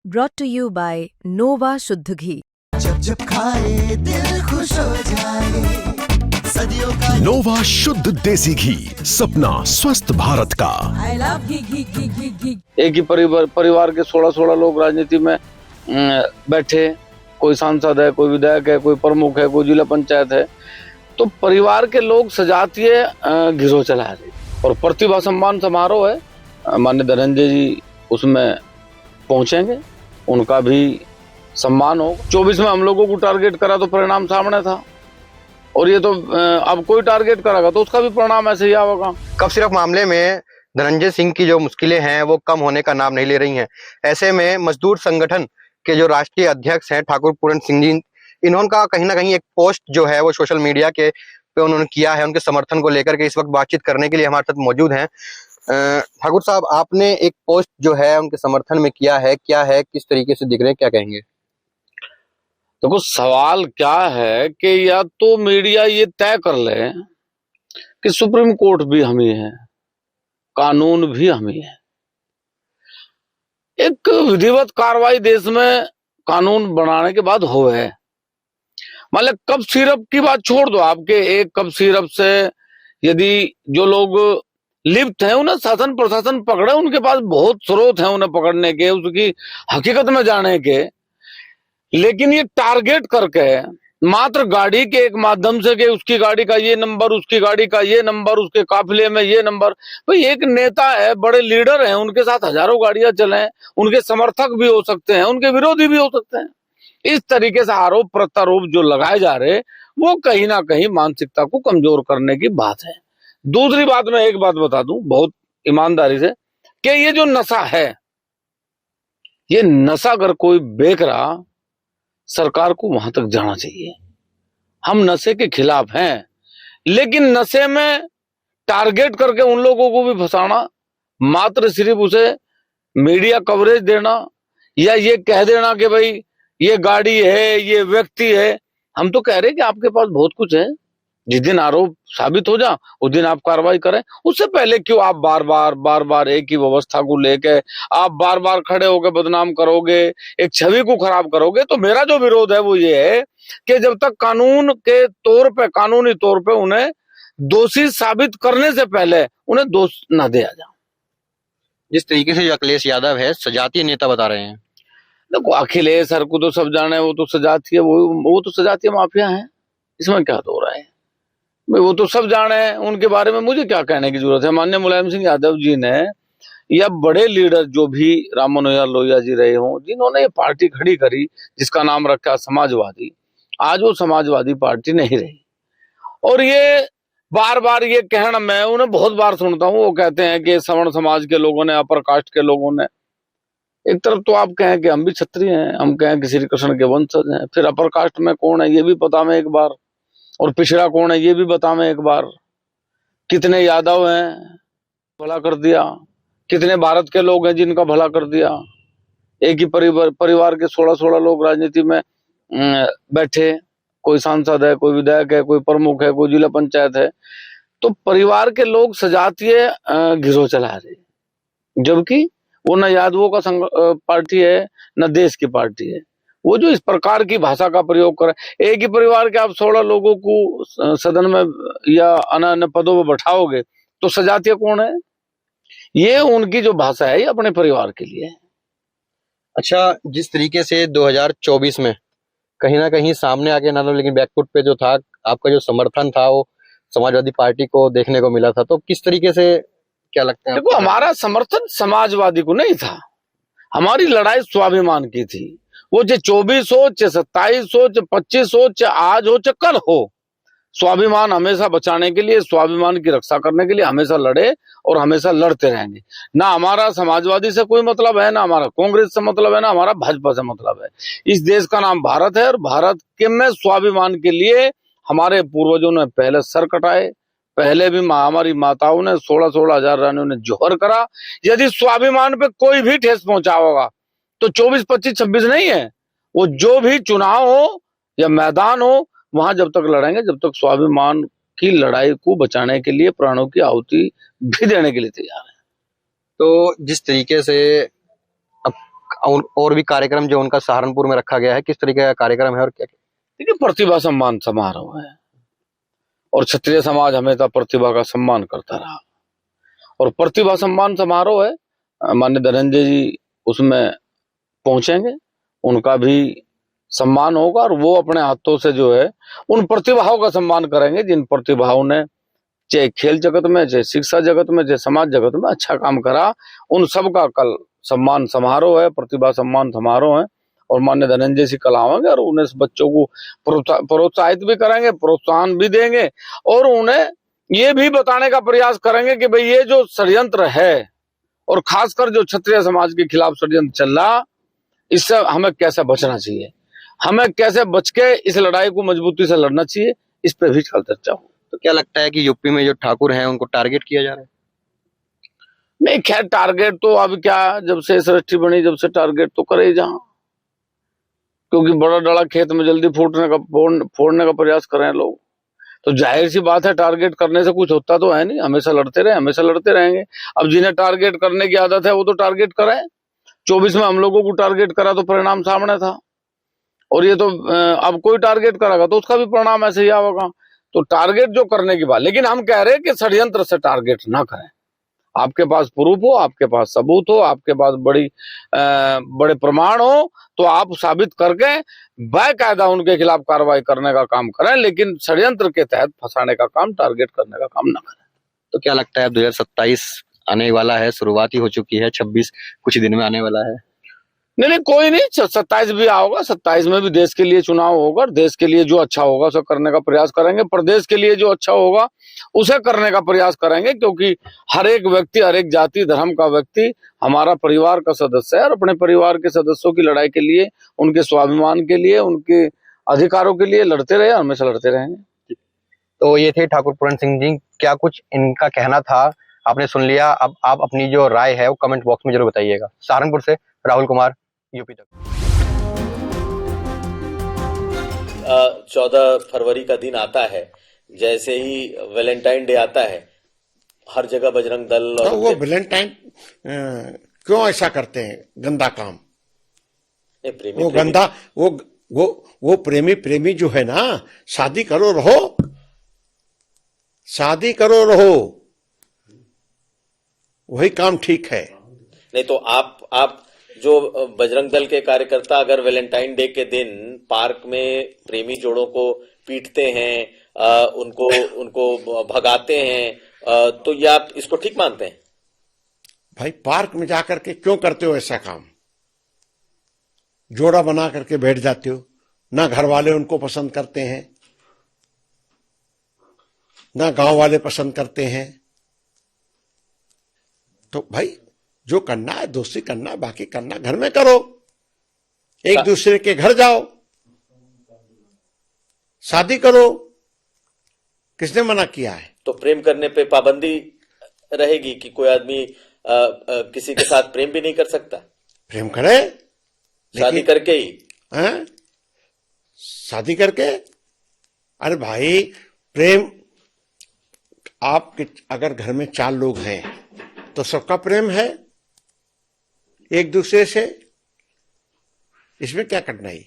brought to you by Nova शुद्ध घी। जब जब खाए दिल खुश हो जाए, सदियों का नोवा शुद्ध देसी घी, सपना स्वस्थ भारत का। I love घी घी घी घी घी। एक ही परिवार के 16 लोग राजनीति में बैठे, कोई सांसद है, कोई विधायक है, कोई प्रमुख है, कोई जिला पंचायत है, तो परिवार के लोग सजातीय घिरो चला रहे। और प्रतिभा सम्मान समारोह है, माननीय धनंजय जी उसमें पहुंचेंगे, उनका भी सम्मान हो। 24 में हम लोगों को टारगेट करा तो परिणाम सामने था, और ये तो अब कोई टारगेट करेगा तो उसका भी परिणाम ऐसे ही आएगा। कब सिर्फ मामले में धनंजय सिंह की जो मुश्किलें हैं वो कम होने का नाम नहीं ले रही हैं। ऐसे में मजदूर संगठन के जो राष्ट्रीय अध्यक्ष हैं ठाकुर पूरन सिंह जी, इन्होंने का कहीं ना कहीं एक पोस्ट जो है वो सोशल मीडिया के पे उन्होंने किया है, उनके समर्थन को लेकर के इस वक्त बातचीत करने के लिए हमारे साथ मौजूद हैं। ठाकुर साहब, आपने एक पोस्ट जो है उनके समर्थन में किया है, क्या है, किस तरीके से दिख रहे हैं, क्या कहेंगे? देखो, सवाल क्या है कि या तो मीडिया ये तय कर ले कि सुप्रीम कोर्ट भी हम ही है, कानून भी हम ही है। एक विधिवत कार्रवाई देश में कानून बनाने के बाद हो है। मतलब कप सिरप की बात छोड़ दो, आपके एक कप सिरप से यदि जो लोग लिप्त हैं उन्हें शासन प्रशासन पकड़े, उनके पास बहुत स्रोत हैं उन्हें पकड़ने के, उसकी हकीकत में जाने के, लेकिन ये टारगेट करके मात्र गाड़ी के एक माध्यम से कि उसकी गाड़ी का ये नंबर, उसकी गाड़ी का ये नंबर, उसके काफिले में ये नंबर। भाई एक नेता है, बड़े लीडर हैं, उनके साथ हजारों गाड़ियां चले, उनके समर्थक भी हो सकते हैं, उनके विरोधी भी हो सकते हैं। इस तरीके से आरोप प्रत्यारोप जो लगाए जा रहे वो कहीं ना कहीं मानसिकता को कमजोर करने की बात है। दूसरी बात, मैं एक बात बता दूं बहुत ईमानदारी से कि ये जो नशा है, ये नशा अगर कोई बेच रहा, सरकार को वहां तक जाना चाहिए। हम नशे के खिलाफ हैं, लेकिन नशे में टारगेट करके उन लोगों को भी फंसाना, मात्र सिर्फ उसे मीडिया कवरेज देना या ये कह देना कि भाई ये गाड़ी है, ये व्यक्ति है। हम तो कह रहे हैं कि आपके पास बहुत कुछ है, जिस दिन आरोप साबित हो जा उस दिन आप कार्रवाई करें। उससे पहले क्यों आप बार बार एक ही व्यवस्था को लेके आप बार बार खड़े होकर बदनाम करोगे, एक छवि को खराब करोगे? तो मेरा जो विरोध है वो ये है कि जब तक कानून के तौर पे, कानूनी तौर पे उन्हें दोषी साबित करने से पहले उन्हें दोष न दिया जाए। जिस तरीके से अखिलेश यादव है सजातीय नेता बता रहे हैं। देखो, अखिलेश सर को तो सब जाने, वो तो सजातीय, वो तो सजातीय माफिया है, इसमें क्या हो रहा है? वो तो सब जाने हैं, उनके बारे में मुझे क्या कहने की जरूरत है। माननीय मुलायम सिंह यादव जी ने या बड़े लीडर जो भी राम मनोहर लोहिया जी रहे हों, जिन्होंने ये पार्टी खड़ी करी जिसका नाम रखा समाजवादी, आज वो समाजवादी पार्टी नहीं रही। और ये बार ये कहना मैं उन्हें बहुत बार सुनता हूँ, वो कहते हैं कि सवर्ण समाज के लोगों ने, अपर कास्ट के लोगों ने। एक तरफ तो आप कहें कि हम भी क्षत्रिय हैं, हम कहें कि श्री कृष्ण के वंशज हैं, फिर अपर कास्ट में कौन है ये भी बता में एक बार, और पिछड़ा कौन है ये भी बता में एक बार। कितने यादव हैं भला कर दिया, कितने भारत के लोग हैं जिनका भला कर दिया। एक ही परिवार के 16 लोग राजनीति में बैठे, कोई सांसद है, कोई विधायक है, कोई प्रमुख है, कोई जिला पंचायत है, तो परिवार के लोग सजातीय घिरो चला रहे, जबकि वो न यादवों का पार्टी है न देश की पार्टी है। वो जो इस प्रकार की भाषा का प्रयोग करे, एक ही परिवार के आप 16 लोगों को सदन में या अन्य पदों पर बैठाओगे तो सजातीय कौन है? ये उनकी जो भाषा है ये अपने परिवार के लिए है। अच्छा, जिस तरीके से 2024 में कहीं ना कहीं सामने आके ना, लेकिन बैकफुट पे जो था आपका जो समर्थन था वो समाजवादी पार्टी को देखने को मिला था, तो किस तरीके से, क्या लगता है? देखो, हमारा समर्थन समाजवादी को नहीं था, हमारी लड़ाई स्वाभिमान की थी। वो चाहे 24 हो, चाहे 27 हो, चाहे 25 हो, चाहे आज हो, चाहे कल हो, स्वाभिमान हमेशा बचाने के लिए, स्वाभिमान की रक्षा करने के लिए हमेशा लड़े और हमेशा लड़ते रहेंगे। ना हमारा समाजवादी से कोई मतलब है, ना हमारा कांग्रेस से मतलब है, ना हमारा भाजपा से मतलब है। इस देश का नाम भारत है, और भारत के में स्वाभिमान के लिए हमारे पूर्वजों ने पहले सर कटाए, पहले भी हमारी माताओं ने 16 हजार रानियों ने जोहर करा। यदि स्वाभिमान पे कोई भी ठेस पहुंचा होगा तो 24, 25, 26 नहीं है, वो जो भी चुनाव हो या मैदान हो, वहां जब तक लड़ेंगे जब तक स्वाभिमान की लड़ाई को बचाने के लिए प्राणों की आहुति भी देने के लिए तैयार है। तो जिस तरीके से अब और भी कार्यक्रम जो उनका सहारनपुर में रखा गया है, किस तरीके का कार्यक्रम है और क्या? देखिए, प्रतिभा सम्मान समारोह है और क्षत्रिय समाज हमेशा प्रतिभा का सम्मान करता रहा और प्रतिभा सम्मान समारोह है। माननीय धनंजय जी उसमें पहुंचेंगे, उनका भी सम्मान होगा और वो अपने हाथों से जो है उन प्रतिभाओं का सम्मान करेंगे जिन प्रतिभाओं ने चाहे खेल जगत में, चाहे शिक्षा जगत में, चाहे समाज जगत में अच्छा काम करा। उन सब का कल सम्मान समारोह है, प्रतिभा सम्मान समारोह है और माननीय धनंजय जी कल आएंगे और उन्हें बच्चों को प्रोत्साहित भी करेंगे, प्रोत्साहन भी देंगे और उन्हें ये भी बताने का प्रयास करेंगे कि भाई ये जो षड्यंत्र है और खासकर जो क्षत्रिय समाज के खिलाफ षड्यंत्र चल रहा, इससे हमें कैसे बचना चाहिए, हमें कैसे बच के इस लड़ाई को मजबूती से लड़ना चाहिए, इस पे भी कल चर्चा हो। तो क्या लगता है कि यूपी में जो ठाकुर हैं उनको टारगेट किया जा रहा है? नहीं, खैर टारगेट तो अब क्या, जब से सृष्टि बनी जब से टारगेट तो करे ही जहां, क्योंकि बड़ा डड़ा खेत में जल्दी फोड़ने का प्रयास करें लोग, तो जाहिर सी बात है टारगेट करने से कुछ होता तो है नहीं। हमेशा लड़ते रहे, हमेशा लड़ते रहेंगे। अब जिन्हें टारगेट करने की आदत है वो तो टारगेट करें। 24 में हम लोगों को टारगेट करा तो परिणाम सामने था और ये तो अब कोई टारगेट करेगा तो उसका भी परिणाम ऐसे ही आएगा। तो टारगेट जो करने की बात, लेकिन हम कह रहे हैं कि षड्यंत्र से टारगेट ना करें। आपके पास प्रूफ हो, आपके पास सबूत हो, आपके पास बड़े प्रमाण हो तो आप साबित करके बाकायदा उनके खिलाफ कार्रवाई करने का काम करें, लेकिन षड्यंत्र के तहत फंसाने का काम, टारगेट करने का काम ना करें। तो क्या लगता है 2027 आने वाला है, शुरुआत ही हो चुकी है, 26 कुछ दिन में आने वाला है? नहीं, कोई नहीं, 27 भी आओगा, 27 में भी देश के लिए चुनाव होगा। देश के लिए जो अच्छा होगा उसे करने का प्रयास करेंगे, प्रदेश के लिए जो अच्छा होगा उसे करने का प्रयास करेंगे, क्योंकि हर एक व्यक्ति, हर एक जाति धर्म का व्यक्ति हमारा परिवार का सदस्य है और अपने परिवार के सदस्यों की लड़ाई के लिए, उनके स्वाभिमान के लिए, उनके अधिकारों के लिए लड़ते रहे, हमेशा लड़ते रहेंगे। तो ये थे ठाकुर पूरन सिंह जी, क्या कुछ इनका कहना था आपने सुन लिया। अब आप अपनी जो राय है वो कमेंट बॉक्स में जरूर बताइएगा। सहारनपुर से राहुल कुमार, यूपी तक। 14 फरवरी का दिन आता है, जैसे ही वैलेंटाइन डे आता है, हर जगह बजरंग दल और तो वो वैलेंटाइन क्यों ऐसा करते हैं, गंदा काम। प्रेमी, वो गंदा, वो प्रेमी जो है ना, शादी करो रहो, शादी करो रहो, वही काम ठीक है। नहीं तो आप जो बजरंग दल के कार्यकर्ता अगर वैलेंटाइन डे के दिन पार्क में प्रेमी जोड़ों को पीटते हैं, उनको भगाते हैं, तो ये आप इसको ठीक मानते हैं? भाई पार्क में जाकर के क्यों करते हो ऐसा काम? जोड़ा बना करके बैठ जाते हो, ना घर वाले उनको पसंद करते हैं, ना गांव वाले पसंद करते हैं। तो भाई जो करना है दोस्ती करना है, बाकी करना घर में करो, एक दूसरे के घर जाओ, शादी करो, किसने मना किया है? तो प्रेम करने पे पाबंदी रहेगी कि कोई आदमी किसी के साथ प्रेम भी नहीं कर सकता? प्रेम करे, शादी करके ही हैं? शादी करके? अरे भाई प्रेम, आपके अगर घर में 4 लोग हैं तो सबका प्रेम है एक दूसरे से, इसमें क्या कठिनाई?